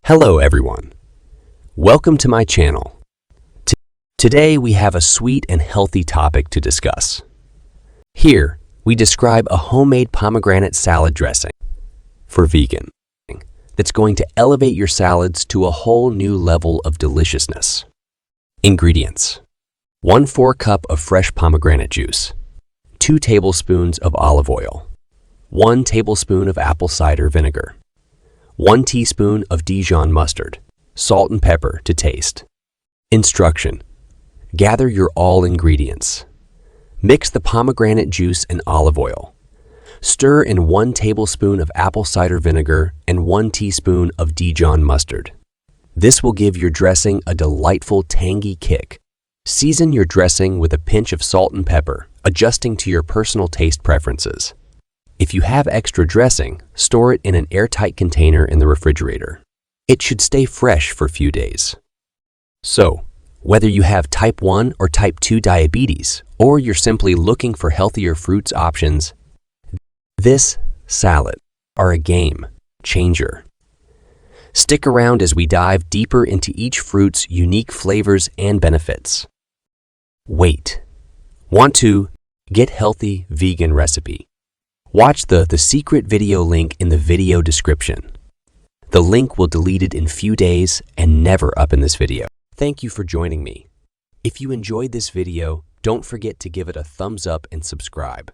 Hello everyone. Welcome to my channel. Today we have a sweet and healthy topic to discuss. Here, we describe a homemade pomegranate salad dressing for vegan that's going to elevate your salads to a whole new level of deliciousness. Ingredients: 1/4 cup of fresh pomegranate juice, 2 tablespoons of olive oil, 1 tablespoon of apple cider vinegar, 1 teaspoon of Dijon mustard, salt and pepper to taste. Instruction: gather your all ingredients. Mix the pomegranate juice and olive oil. Stir in 1 tablespoon of apple cider vinegar and 1 teaspoon of Dijon mustard. This will give your dressing a delightful tangy kick. Season your dressing with a pinch of salt and pepper, adjusting to your personal taste preferences. If you have extra dressing, store it in an airtight container in the refrigerator. It should stay fresh for a few days. So, whether you have type 1 or type 2 diabetes, or you're simply looking for healthier fruits options, this salad are a game changer. Stick around as we dive deeper into each fruit's unique flavors and benefits. Wait. Want to get healthy vegan recipe? Watch the secret video link in the video description. The link will delete it in few days and never up in this video. Thank you for joining me. If you enjoyed this video, don't forget to give it a thumbs up and subscribe.